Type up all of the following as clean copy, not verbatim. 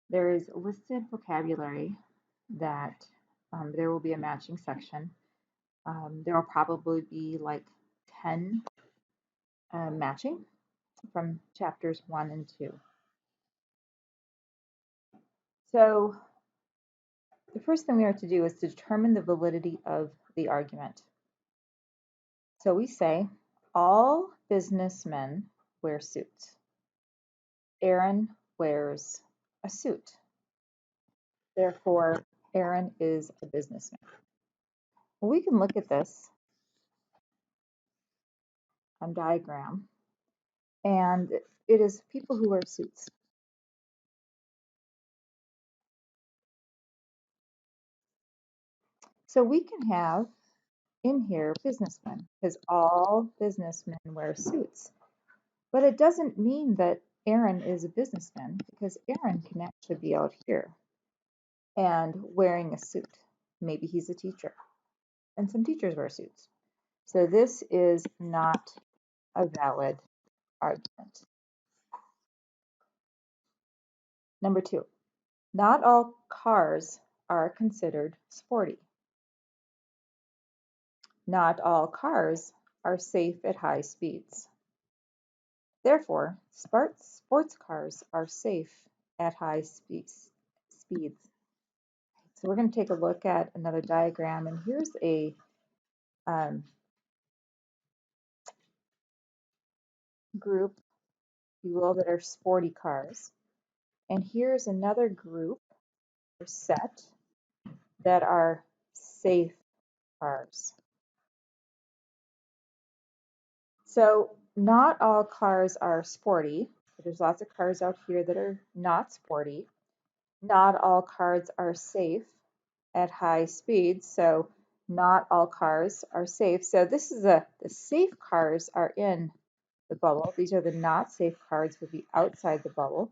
There is listed vocabulary that there will be a matching section. There will probably be like 10 matching from chapters 1 and 2. So the first thing we are to do is to determine the validity of the argument. So we say, all businessmen wear suits. Aaron wears a suit. Therefore, Aaron is a businessman. Well, we can look at this diagram, and it is people who wear suits. So we can have in here businessmen, because all businessmen wear suits. But it doesn't mean that Aaron is a businessman, because Aaron can actually be out here and wearing a suit. Maybe he's a teacher, and some teachers wear suits. So this is not a valid argument. Number 2, not all cars are considered sporty. Not all cars are safe at high speeds. Therefore, sports cars are safe at high speeds. So we're going to take a look at another diagram, and here's a group, if you will, that are sporty cars. And here's another group or set that are safe cars. So not all cars are sporty. There's lots of cars out here that are not sporty. Not all cars are safe at high speeds. So not all cars are safe. So this is the safe cars are in the bubble. These are the not safe cars would be outside the bubble.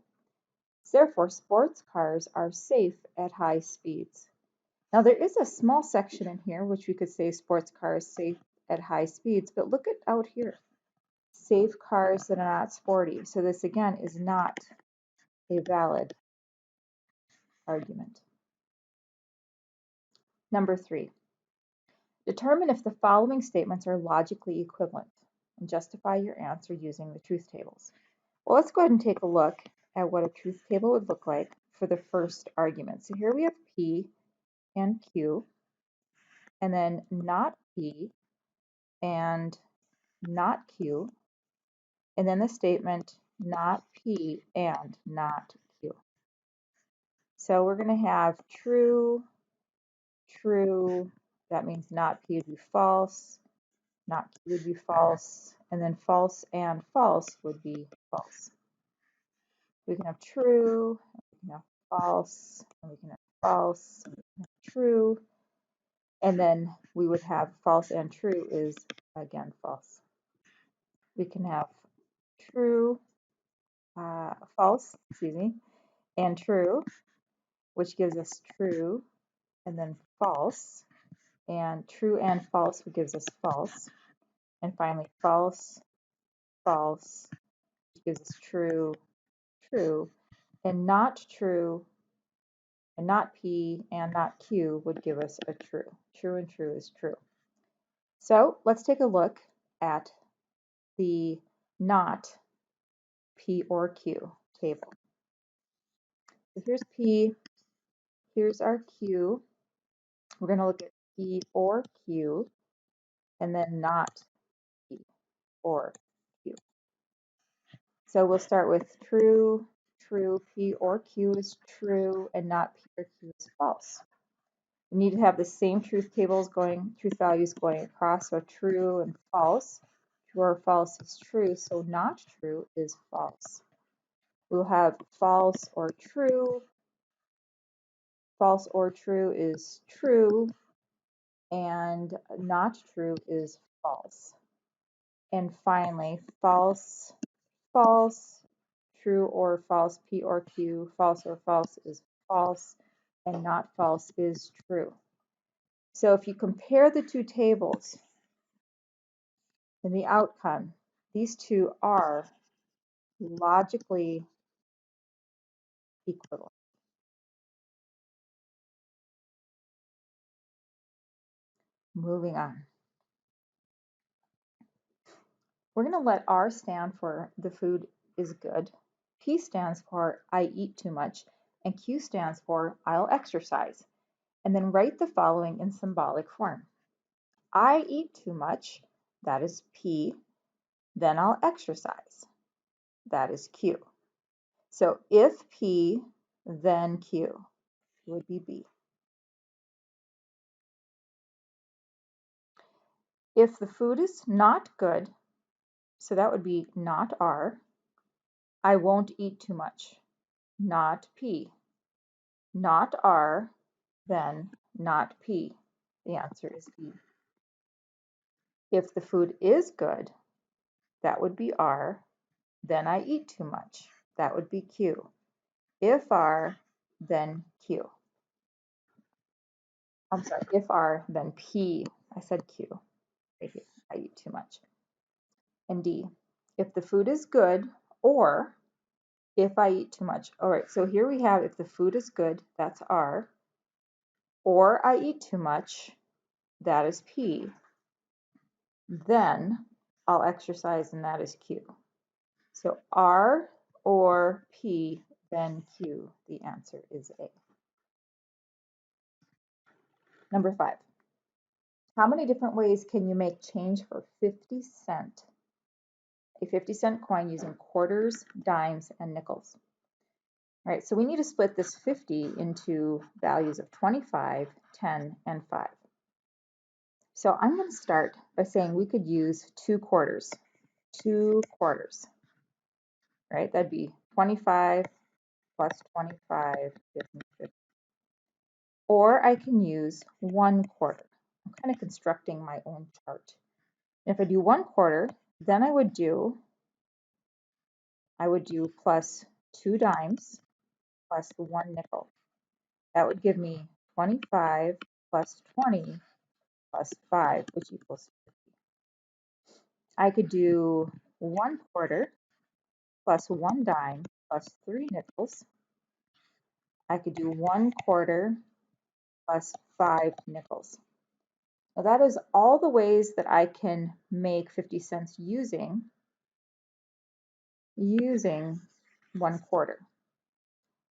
Therefore, sports cars are safe at high speeds. Now there is a small section in here which we could say sports cars safe at high speeds, but look at out here. Safe cars that are not sporty. So this again is not a valid argument. Number 3, determine if the following statements are logically equivalent and justify your answer using the truth tables. Well, let's go ahead and take a look at what a truth table would look like for the first argument. So here we have P and Q, and then not P and not Q, and then the statement not P and not Q. So we're going to have true, true, that means not P would be false, not Q would be false, and then false and false would be false. We can have true, we can have false, and we can have false, and we can have true, and then we would have false and true is again false. We can have true, false, excuse me, and true, which gives us true, and then false, and true and false, which gives us false, and finally false, false, which gives us true, true, and not true, and not P and not Q would give us a true. True and true is true. So let's take a look at the not P or Q table. So here's P, here's our Q. We're going to look at P or Q, and then not P or Q. So we'll start with true, true, P or Q is true, and not P or Q is false. We need to have the same truth tables going, truth values going across, so true and false. True or false is true, so not true is false. We'll have false or true. False or true is true, and not true is false. And finally, false, false, true or false, P or Q, false or false is false, and not false is true. So if you compare the two tables in the outcome, these two are logically equivalent. Moving on. We're going to let R stand for the food is good, P stands for I eat too much, and Q stands for I'll exercise. And then write the following in symbolic form. I eat too much, that is P, then I'll exercise, that is Q. So if P, then Q would be B. If the food is not good, so that would be not R, I won't eat too much, not P. Not R, then not P. The answer is B. If the food is good, that would be R, then I eat too much. That would be Q. If R, then Q. I'm sorry, if R, then P. I said Q. Right here. I eat too much. And D, if the food is good, or if I eat too much. All right, so here we have if the food is good, that's R, or I eat too much, that is P. Then I'll exercise, and that is Q. So R or P, then Q. The answer is A. Number 5. How many different ways can you make change for 50 cents? A 50-cent coin using quarters, dimes, and nickels. All right, so we need to split this 50 into values of 25, 10, and 5. So I'm going to start by saying we could use 2 quarters. 2 quarters, right? That'd be 25 plus 25 gives me 50. Or I can use 1 quarter. I'm kind of constructing my own chart. And if I do 1 quarter, then I would do plus 2 dimes plus 1 nickel. That would give me 25 plus 20 plus 5, which equals 50. I could do 1 quarter plus 1 dime plus 3 nickels. I could do 1 quarter plus 5 nickels. Now that is all the ways that I can make 50 cents using 1 quarter.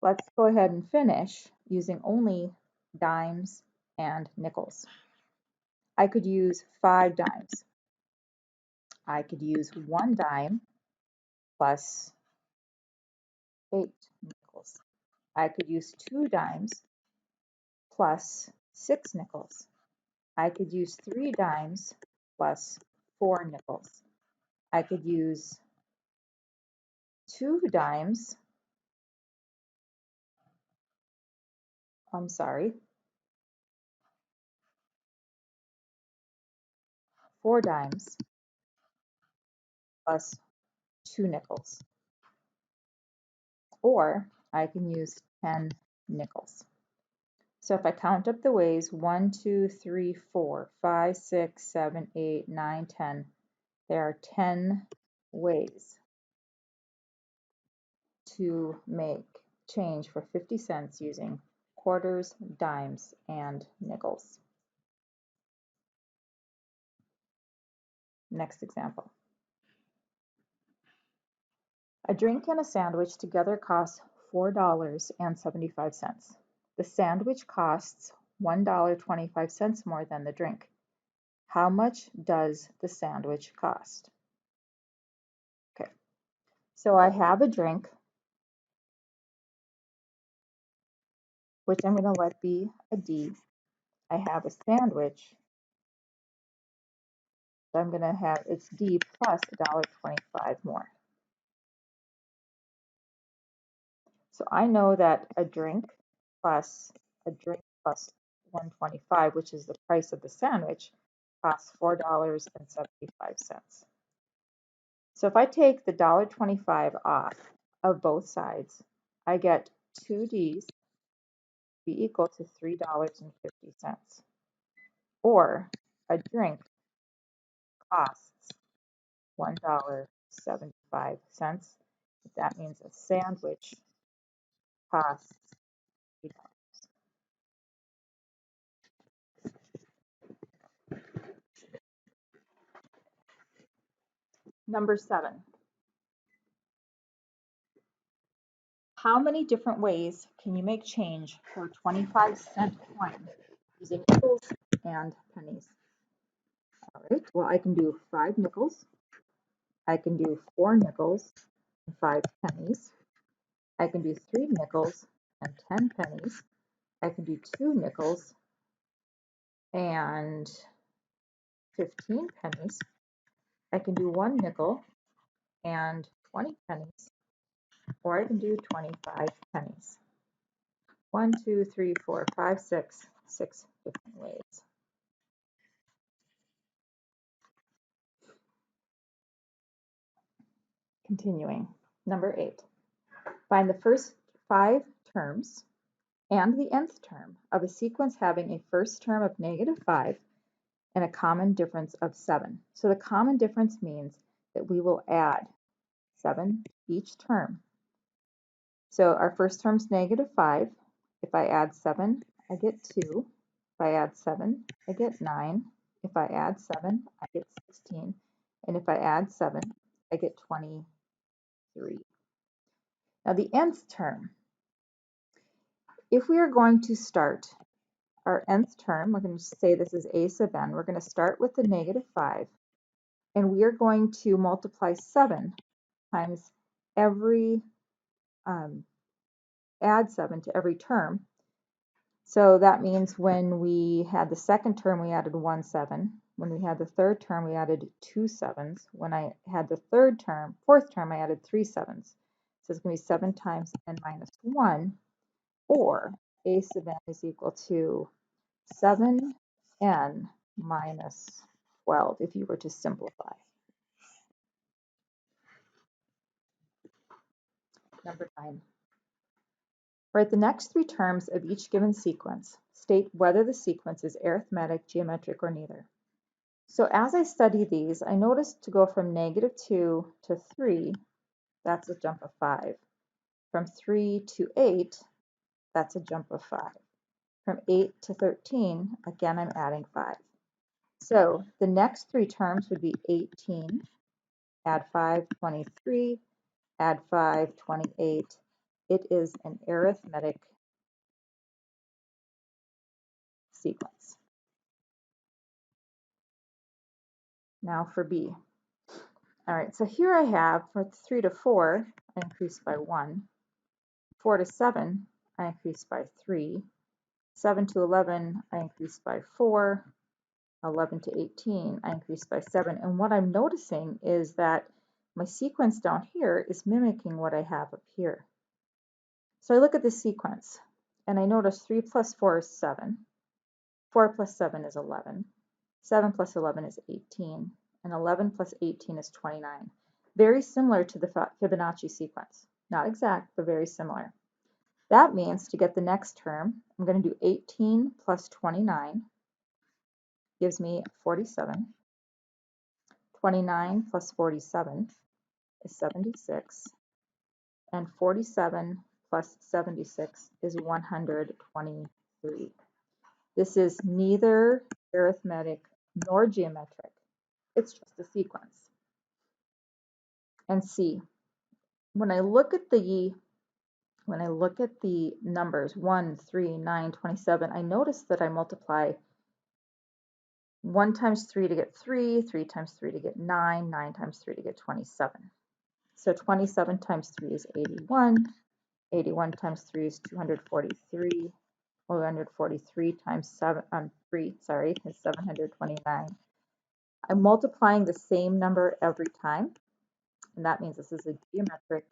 Let's go ahead and finish using only dimes and nickels. I could use 5 dimes. I could use 1 dime plus 8 nickels. I could use 2 dimes plus 6 nickels. I could use 3 dimes plus 4 nickels. I could use 2 dimes, 4 dimes plus 2 nickels. Or I can use 10 nickels. So if I count up the ways, 1, 2, 3, 4, 5, 6, 7, 8, 9, 10, there are 10 ways to make change for 50 cents using quarters, dimes, and nickels. Next example. A drink and a sandwich together cost $4.75. The sandwich costs $1.25 more than the drink. How much does the sandwich cost? Okay, so I have a drink, which I'm going to let be a D. I have a sandwich, so I'm going to have it's D plus $1.25 more. So I know that a drink plus $1.25, which is the price of the sandwich, costs $4.75. So if I take the $1.25 off of both sides, I get 2 D's be equal to $3.50. Or a drink costs $1.75. That means a sandwich costs $3. Number 7. How many different ways can you make change for a 25-cent coin using nickels and pennies? All right, well, I can do 5 nickels. I can do 4 nickels and 5 pennies. I can do 3 nickels and 10 pennies. I can do 2 nickels and 15 pennies. I can do 1 nickel and 20 pennies, or I can do 25 pennies. 1, 2, 3, 4, 5, 6 different ways. Continuing. Number 8. Find the first 5 terms and the nth term of a sequence having a first term of -5 and a common difference of 7. So the common difference means that we will add 7 each term. So our first term is -5. If I add 7, I get 2. If I add 7, I get 9. If I add 7, I get 16. And if I add 7, I get 23. Now the nth term. If we are going to start our nth term, we're going to say this is a sub n. We're going to start with the -5, and we are going to multiply 7 times every, add 7 to every term. So that means when we had the second term, we added 1 7. When we had the third term, we added 2 7s. When I had the fourth term, I added 3 7s. So it's going to be 7 times n minus 1, or a sub n is equal to 7n minus 12 if you were to simplify. Number 9. Write the next 3 terms of each given sequence. State whether the sequence is arithmetic, geometric, or neither. So as I study these, I noticed to go from -2 to 3, that's a jump of 5. From 3 to 8, that's a jump of 5. From 8 to 13, again, I'm adding 5. So the next 3 terms would be 18, add 5, 23, add 5, 28. It is an arithmetic sequence. Now for B. All right, so here I have for 3 to 4, I increased by 1. 4 to 7, I increased by 3. 7 to 11, I increased by 4. 11 to 18, I increased by 7. And what I'm noticing is that my sequence down here is mimicking what I have up here. So I look at this sequence, and I notice 3 plus 4 is 7. 4 plus 7 is 11. 7 plus 11 is 18. And 11 plus 18 is 29. Very similar to the Fibonacci sequence. Not exact, but very similar. That means to get the next term, I'm going to do 18 plus 29 gives me 47. 29 plus 47 is 76. And 47 plus 76 is 123. This is neither arithmetic nor geometric. It's just a sequence. And C, when I look at the numbers 1, 3, 9, 27, I notice that I multiply 1 times 3 to get 3, 3 times 3 to get 9, 9 times 3 to get 27. So 27 times 3 is 81. 81 times 3 is 243. 243 times 3 is 729. I'm multiplying the same number every time, and that means this is a geometric